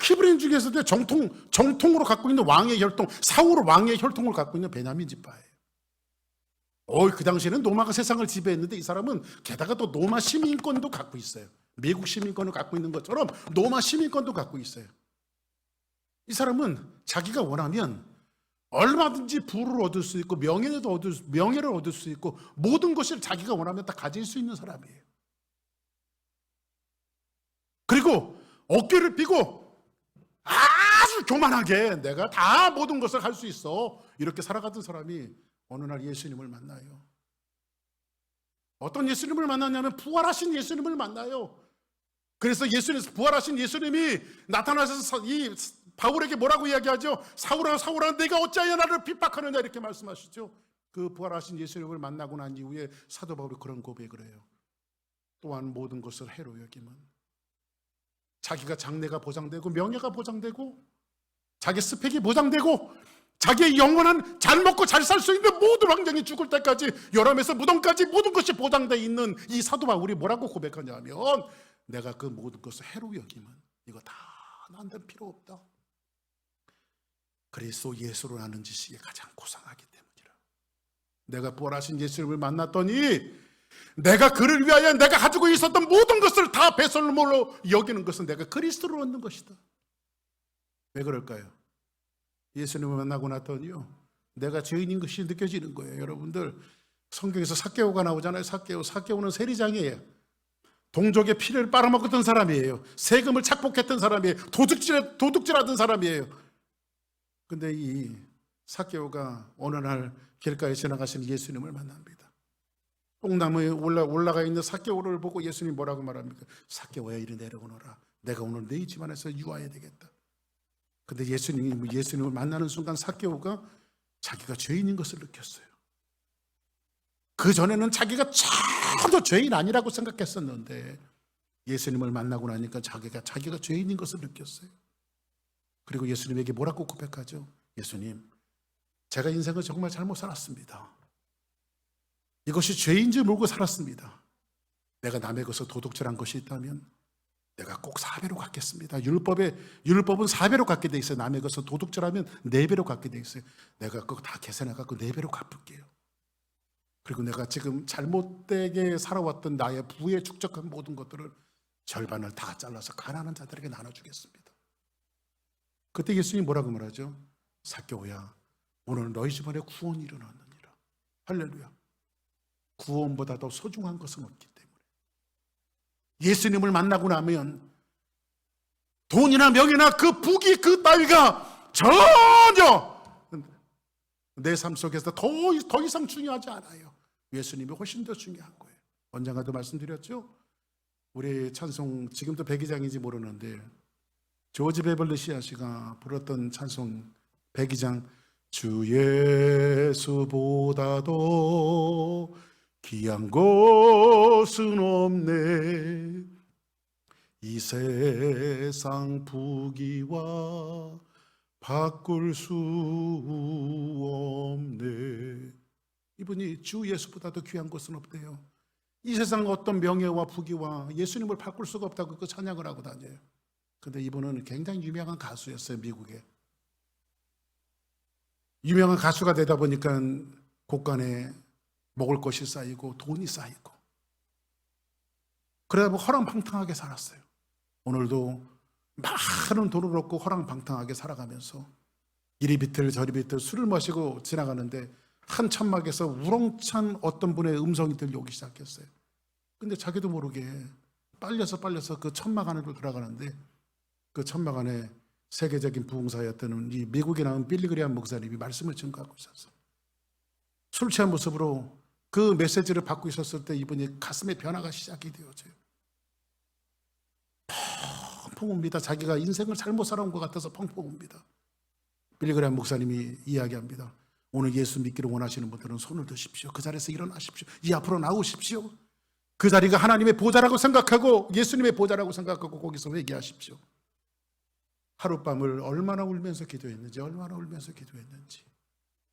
히브리인 중에서도 정통으로 갖고 있는 왕의 혈통, 사울 왕의 혈통을 갖고 있는 베냐민 지파예요. 그 당시에는 로마가 세상을 지배했는데 이 사람은 게다가 또 로마 시민권도 갖고 있어요. 미국 시민권을 갖고 있는 것처럼 로마 시민권도 갖고 있어요. 이 사람은 자기가 원하면 얼마든지 부를 얻을 수 있고 명예를 얻을 수 있고 모든 것을 자기가 원하면 다 가질 수 있는 사람이에요. 그리고 어깨를 펴고 아주 교만하게 내가 다 모든 것을 할 수 있어, 이렇게 살아가던 사람이 어느 날 예수님을 만나요. 어떤 예수님을 만났냐면 부활하신 예수님을 만나요. 그래서 부활하신 예수님이 나타나셔서 이 바울에게 뭐라고 이야기하죠? 사울아 사울아 내가 어찌하여 나를 핍박하느냐, 이렇게 말씀하시죠. 그 부활하신 예수님을 만나고 난 이후에 사도 바울이 그런 고백을 해요. 또한 모든 것을 해로 여김은, 자기가 장래가 보장되고 명예가 보장되고 자기 스펙이 보장되고 자기의 영원한 잘 먹고 잘 살 수 있는 모든 환경이 죽을 때까지 요람에서 무덤까지 모든 것이 보장되어 있는 이 사도 바울이 뭐라고 고백하냐면, 내가 그 모든 것을 해로 여김은 이거 다 나한테는 필요 없다. 그리스도 예수를 아는 지식이 가장 고상하기 때문이라. 내가 부활하신 예수님을 만났더니 내가 그를 위하여 내가 가지고 있었던 모든 것을 다 배설물로 여기는 것은 내가 그리스도를 얻는 것이다. 왜 그럴까요? 예수님을 만나고 났더니요, 내가 죄인인 것이 느껴지는 거예요. 여러분들 성경에서 삭개오가 나오잖아요. 삭개오는 세리장이에요. 동족의 피를 빨아먹었던 사람이에요. 세금을 착복했던 사람이에요. 도둑질하던 사람이에요. 근데 이 삭개오가 어느 날 길가에 지나가시는 예수님을 만납니다. 뽕나무에 올라가 있는 삭개오를 보고 예수님 뭐라고 말합니까? 삭개오야, 이리 내려오너라. 내가 오늘 네 집안에서 유하야 되겠다. 근데 예수님을 만나는 순간 삭개오가 자기가 죄인인 것을 느꼈어요. 그 전에는 자기가 전혀 죄인 아니라고 생각했었는데 예수님을 만나고 나니까 자기가 죄인인 것을 느꼈어요. 그리고 예수님에게 뭐라고 고백하죠? 예수님, 제가 인생을 정말 잘못 살았습니다. 이것이 죄인지 모르고 살았습니다. 내가 남의 것을 도둑질한 것이 있다면 내가 꼭 4배로 갚겠습니다. 율법은 4배로 갚게 돼 있어요. 남의 것을 도둑질하면 4배로 갚게 돼 있어요. 내가 그거 다 계산해갖고 4배로 갚을게요. 그리고 내가 지금 잘못되게 살아왔던 나의 부에 축적한 모든 것들을 절반을 다 잘라서 가난한 자들에게 나눠주겠습니다. 그때 예수님이 뭐라고 말하죠? 삭개오야, 오늘 너희 집안에 구원이 일어났느니라. 할렐루야. 구원보다 더 소중한 것은 없기 때문에. 예수님을 만나고 나면 돈이나 명예나 그 부귀 그 따위가 전혀 내 삶 속에서 더 이상 중요하지 않아요. 예수님이 훨씬 더 중요한 거예요. 언젠가도 말씀드렸죠? 우리 찬송, 지금도 백이장인지 모르는데 조지 베벌리 씨가 불렀던 찬송 102장, 주 예수보다도 귀한 것은 없네, 이 세상 부귀와 바꿀 수 없네. 이분이 주 예수보다도 귀한 것은 없대요. 이 세상 어떤 명예와 부귀와 예수님을 바꿀 수가 없다고 그 찬양을 하고 다녀요. 근데 이분은 굉장히 유명한 가수였어요. 미국에 유명한 가수가 되다 보니까 곳간에 먹을 것이 쌓이고 돈이 쌓이고 그래야 뭐 허랑방탕하게 살았어요. 오늘도 많은 돈을 얻고 허랑방탕하게 살아가면서 이리 비틀 저리 비틀 술을 마시고 지나가는데 한 천막에서 우렁찬 어떤 분의 음성이 들려오기 시작했어요. 근데 자기도 모르게 빨려서 그 천막 안으로 들어가는데 그 천막 안에 세계적인 부흥사였던 이 미국에 나온 빌리그레암 목사님이 말씀을 증거하고 있었어요. 술 취한 모습으로 그 메시지를 받고 있었을 때 이분이 가슴에 변화가 시작이 되어져요. 펑펑 웁니다. 자기가 인생을 잘못 살아온 것 같아서 펑펑 웁니다. 빌리그레암 목사님이 이야기합니다. 오늘 예수 믿기를 원하시는 분들은 손을 드십시오. 그 자리에서 일어나십시오. 이 앞으로 나오십시오. 그 자리가 하나님의 보좌라고 생각하고 예수님의 보좌라고 생각하고 거기서 회개하십시오. 하룻밤을 얼마나 울면서 기도했는지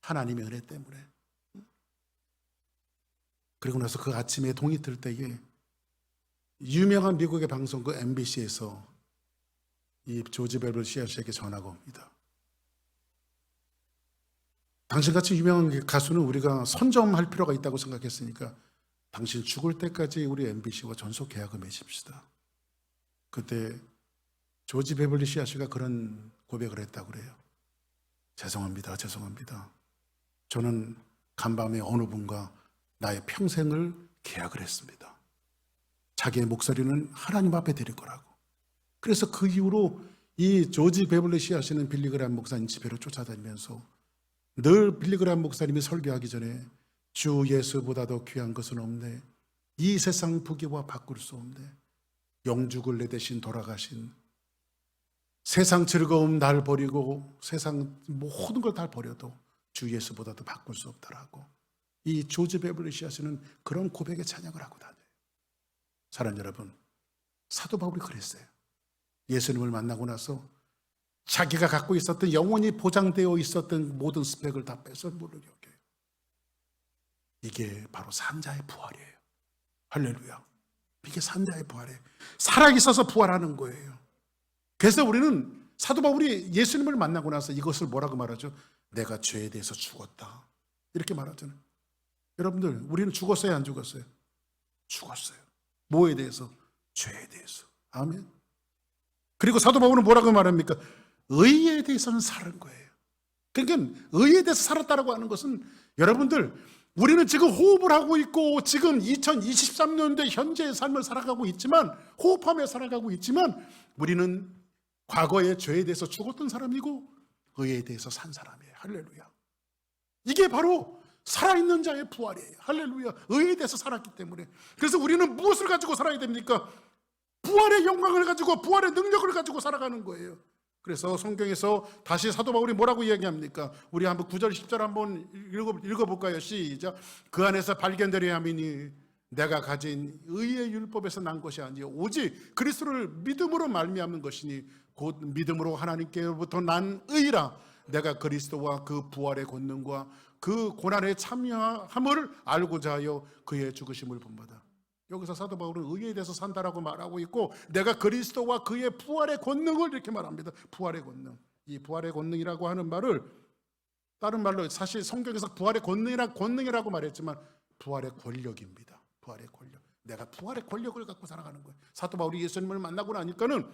하나님의 은혜 때문에. 그리고 나서 그 아침에 동이 틀 때에 유명한 미국의 방송 그 MBC에서 이 조지 베벌리 씨에게 전화가 옵니다. 당신같이 유명한 가수는 우리가 선점할 필요가 있다고 생각했으니까 당신 죽을 때까지 우리 MBC와 전속 계약을 맺읍시다. 그때 조지 베벌리 씨가 그런 고백을 했다고 그래요. 죄송합니다. 저는 간밤에 어느 분과 나의 평생을 계약을 했습니다. 자기의 목소리는 하나님 앞에 드릴 거라고. 그래서 그 이후로 이 조지 베벌리 씨는 빌리그레암 목사님 집회로 쫓아다니면서 늘 빌리그레암 목사님이 설교하기 전에 주 예수보다 더 귀한 것은 없네. 이 세상 부귀와 바꿀 수 없네. 영죽을 내 대신 돌아가신 세상 즐거움 날 버리고 세상 모든 걸 다 버려도 주 예수보다 더 바꿀 수 없다라고 이 조지 베벌리 씨는 그런 고백의 찬양을 하고 다녀요. 사랑하는 여러분, 사도 바울이 그랬어요. 예수님을 만나고 나서 자기가 갖고 있었던 영원히 보장되어 있었던 모든 스펙을 다 뺏어버리려 여겨요. 이게 바로 산자의 부활이에요. 할렐루야. 이게 산자의 부활이에요. 살아있어서 부활하는 거예요. 그래서 우리는 사도 바울이 예수님을 만나고 나서 이것을 뭐라고 말하죠? 내가 죄에 대해서 죽었다. 이렇게 말하잖아요. 여러분들, 우리는 죽었어요, 안 죽었어요? 죽었어요. 뭐에 대해서? 죄에 대해서. 아멘. 그리고 사도 바울은 뭐라고 말합니까? 의에 대해서는 살은 거예요. 그러니까 의에 대해서 살았다라고 하는 것은 여러분들, 우리는 지금 호흡을 하고 있고 지금 2023년도에 현재의 삶을 살아가고 있지만 호흡하며 살아가고 있지만 우리는 과거의 죄에 대해서 죽었던 사람이고 의에 대해서 산 사람이에요. 할렐루야. 이게 바로 살아있는 자의 부활이에요. 할렐루야. 의에 대해서 살았기 때문에. 그래서 우리는 무엇을 가지고 살아야 됩니까? 부활의 영광을 가지고 부활의 능력을 가지고 살아가는 거예요. 그래서 성경에서 다시 사도 바울이 뭐라고 이야기합니까? 우리 한번 9절 10절 한번 읽어볼까요? 시작. 그 안에서 발견되려 함이니 내가 가진 의의 율법에서 난 것이 아니요 오직 그리스도를 믿음으로 말미암는 것이니 곧 믿음으로 하나님께로부터 난 의라. 내가 그리스도와 그 부활의 권능과 그 고난에 참여함을 알고자 하여 그의 죽으심을 본받아. 여기서 사도 바울은 의에 대해서 산다라고 말하고 있고 내가 그리스도와 그의 부활의 권능을 이렇게 말합니다. 부활의 권능. 이 부활의 권능이라고 하는 말을 다른 말로 사실 성경에서 부활의 권능이라고 말했지만 부활의 권력입니다. 부활의 권력. 내가 부활의 권력을 갖고 살아가는 거예요. 사도 바울이 예수님을 만나고 나니까는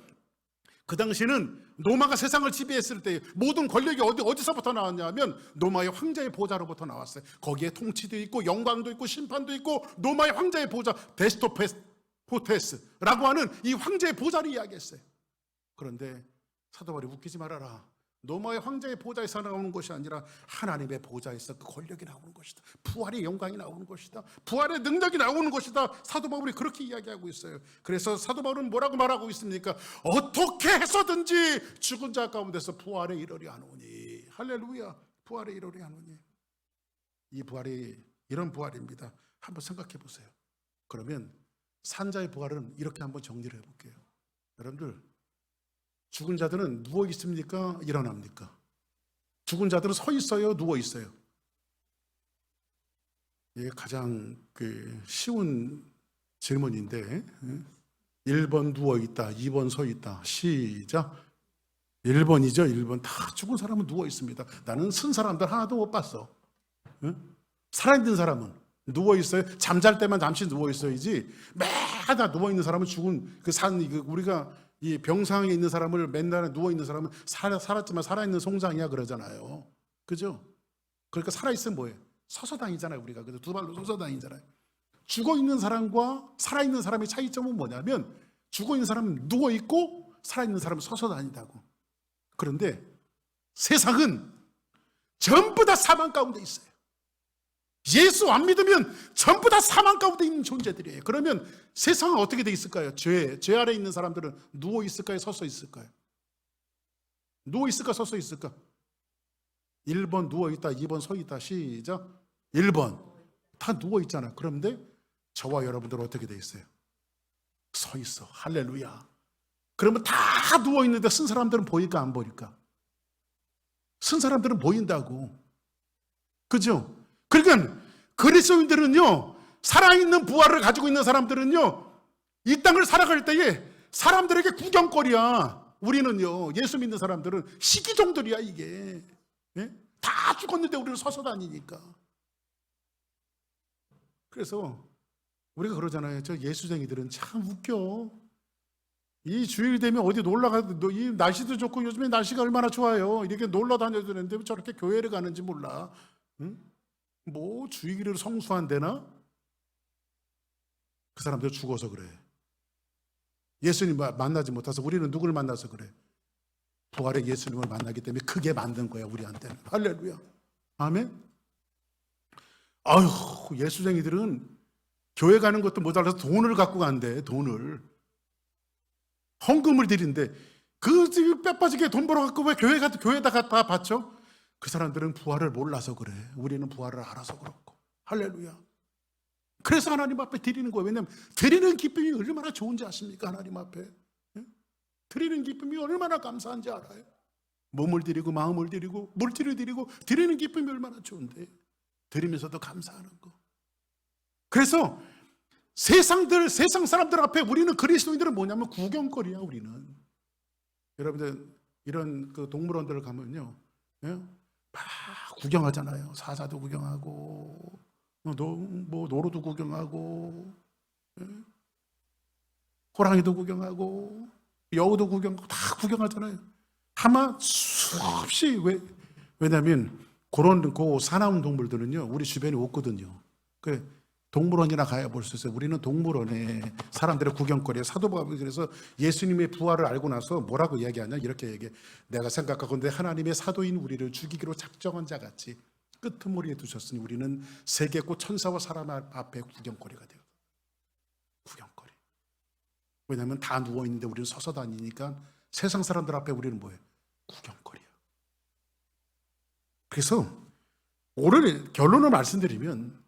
그 당시는 로마가 세상을 지배했을 때 모든 권력이 어디서부터 나왔냐면 로마의 황제의 보좌로부터 나왔어요. 거기에 통치도 있고 영광도 있고 심판도 있고 로마의 황제의 보좌 데스토포테스라고 하는 이 황제의 보좌를 이야기했어요. 그런데 사도 바울이 웃기지 말아라. 로마의 황제의 보좌에서 나오는 것이 아니라 하나님의 보좌에서 그 권력이 나오는 것이다. 부활의 영광이 나오는 것이다. 부활의 능력이 나오는 것이다. 사도 바울이 그렇게 이야기하고 있어요. 그래서 사도 바울은 뭐라고 말하고 있습니까? 어떻게 해서든지 죽은 자 가운데서 부활에 이르려 하노니. 할렐루야. 부활에 이르려 하노니. 이 부활이 이런 부활입니다. 한번 생각해 보세요. 그러면 산자의 부활은 이렇게 한번 정리를 해볼게요. 여러분들, 죽은 자들은 누워 있습니까? 일어납니까? 죽은 자들은 서 있어요? 누워 있어요? 이게 가장 쉬운 질문인데 1번 누워 있다, 2번 서 있다. 시작. 1번이죠. 1번. 다 죽은 사람은 누워 있습니다. 나는 쓴 사람들 하나도 못 봤어. 살아있는 사람은 누워 있어요. 잠잘 때만 잠시 누워 있어야지. 매달 누워 있는 사람은 죽은 우리가 이 병상에 있는 사람을 맨날 누워 있는 사람은 살았지만 살아있는 송장이야 그러잖아요. 그죠? 그러니까 살아 있으면 뭐예요? 서서 다니잖아요. 우리가 그래서 두 발로 서서 다니잖아요. 죽어 있는 사람과 살아 있는 사람의 차이점은 뭐냐면 죽어 있는 사람은 누워 있고 살아 있는 사람은 서서 다닌다고. 그런데 세상은 전부 다 사망 가운데 있어요. 예수 안 믿으면 전부 다 사망 가운데 있는 존재들이에요. 그러면 세상은 어떻게 돼 있을까요? 죄 아래에 있는 사람들은 누워 있을까요? 서서 있을까요? 누워 있을까? 서서 있을까? 1번 누워 있다, 2번 서 있다. 시작. 1번 다 누워 있잖아요. 그런데 저와 여러분들은 어떻게 돼 있어요? 서 있어. 할렐루야. 그러면 다 누워 있는데 쓴 사람들은 보일까 안 보일까? 쓴 사람들은 보인다고. 그죠? 그러니까 그리스도인들은요, 살아있는 부활을 가지고 있는 사람들은요, 이 땅을 살아갈 때에 사람들에게 구경거리야. 우리는요, 예수 믿는 사람들은 시기종들이야 이게. 예? 다 죽었는데 우리는 서서 다니니까. 그래서 우리가 그러잖아요. 저 예수쟁이들은 참 웃겨. 이 주일 되면 어디 놀러 가도 이 날씨도 좋고 요즘에 날씨가 얼마나 좋아요. 이렇게 놀러 다녀도 되는데 왜 저렇게 교회를 가는지 몰라. 응? 뭐 주일을 성수한대나? 그 사람들 죽어서 그래. 예수님 만나지 못해서 우리는 누구를 만나서 그래? 부활의 예수님을 만나기 때문에 크게 만든 거야 우리한테는. 할렐루야. 아멘. 아유, 예수쟁이들은 교회 가는 것도 모자라서 돈을 갖고 간대. 돈을 헌금을 드린대. 그 빼빠지게 돈 벌어갖고 왜 교회에다 갖다 바쳐? 그 사람들은 부활을 몰라서 그래. 우리는 부활을 알아서 그렇고. 할렐루야. 그래서 하나님 앞에 드리는 거예요. 왜냐하면 드리는 기쁨이 얼마나 좋은지 아십니까? 하나님 앞에. 드리는 기쁨이 얼마나 감사한지 알아요. 몸을 드리고 마음을 드리고 물질을 드리고 드리는 기쁨이 얼마나 좋은데, 드리면서도 감사하는 거. 그래서 세상 사람들 앞에 우리는 그리스도인들은 뭐냐면 구경거리야. 우리는 여러분들 이런 그 동물원들을 가면요, 막 구경하잖아요. 사자도 구경하고 뭐 노루도 구경하고 호랑이도 구경하고 여우도 구경하고 다 구경하잖아요. 아마 수없이 왜냐하면 그런 사나운 동물들은요 우리 주변에 없거든요. 그 동물원이나 가야 볼 수 있어요. 우리는 동물원에 사람들의 구경거리에 사도바울이 그래서 예수님의 부활을 알고 나서 뭐라고 이야기하냐 이렇게 얘기해. 내가 생각하건대 하나님의 사도인 우리를 죽이기로 작정한 자 같이 끄트머리에 두셨으니 우리는 세계고 천사와 사람 앞에 구경거리가 돼요. 구경거리. 왜냐하면 다 누워있는데 우리는 서서 다니니까 세상 사람들 앞에 우리는 뭐예요? 구경거리야. 그래서 오늘 결론을 말씀드리면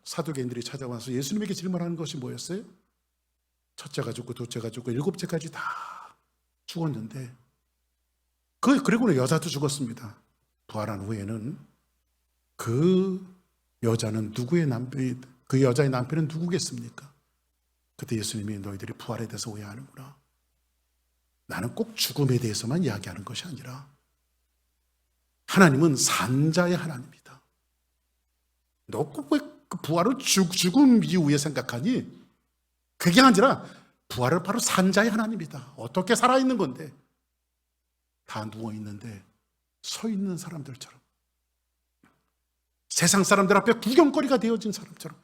사두개인들이 찾아와서 예수님에게 질문하는 것이 뭐였어요? 첫째가 죽고 둘째가 죽고 일곱째까지 다 죽었는데 그리고는 여자도 죽었습니다. 부활한 후에는 그 여자는 그 여자의 남편은 누구겠습니까? 그때 예수님이 너희들이 부활에 대해서 오해하는구나. 나는 꼭 죽음에 대해서만 이야기하는 것이 아니라 하나님은 산자의 하나님이다. 너 꼭 왜 그 부활을 죽음 이후에 생각하니? 그게 아니라 부활은 바로 산자의 하나님이다. 어떻게 살아있는 건데? 다 누워있는데 서 있는 사람들처럼, 세상 사람들 앞에 구경거리가 되어진 사람처럼.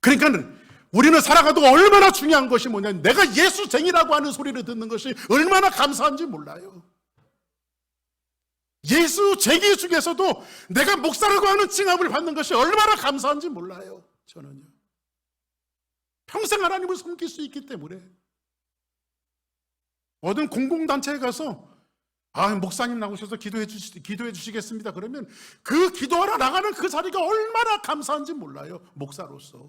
그러니까 우리는 살아가도 얼마나 중요한 것이 뭐냐면 내가 예수쟁이라고 하는 소리를 듣는 것이 얼마나 감사한지 몰라요. 예수쟁이 중에서도 내가 목사라고 하는 칭함을 받는 것이 얼마나 감사한지 몰라요. 저는요. 평생 하나님을 섬길 수 있기 때문에. 어떤 공공단체에 가서 목사님 나오셔서 기도해 주시겠습니다. 그러면 그 기도하러 나가는 그 자리가 얼마나 감사한지 몰라요. 목사로서.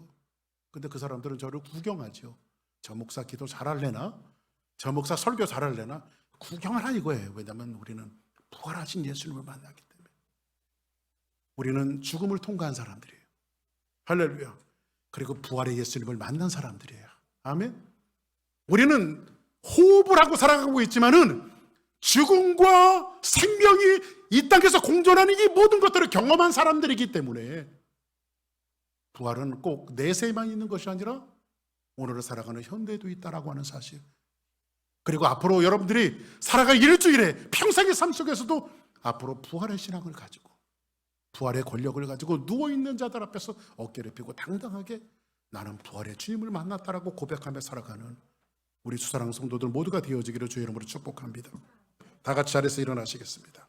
근데 그 사람들은 저를 구경하죠. 저 목사 기도 잘할래나? 저 목사 설교 잘할래나? 구경하라 이거예요. 왜냐하면 우리는 부활하신 예수님을 만나기 때문에. 우리는 죽음을 통과한 사람들이에요. 할렐루야. 그리고 부활의 예수님을 만난 사람들이에요. 아멘. 우리는 호흡을 하고 살아가고 있지만은 죽음과 생명이 이 땅에서 공존하는 이 모든 것들을 경험한 사람들이기 때문에 부활은 꼭 내세에만 있는 것이 아니라 오늘을 살아가는 현대에도 있다라고 하는 사실. 그리고 앞으로 여러분들이 살아갈 일주일에 평생의 삶 속에서도 앞으로 부활의 신앙을 가지고 부활의 권력을 가지고 누워있는 자들 앞에서 어깨를 펴고 당당하게 나는 부활의 주님을 만났다라고 고백하며 살아가는 우리 주사랑 성도들 모두가 되어지기를 주의 이름으로 축복합니다. 다 같이 자리에서 일어나시겠습니다.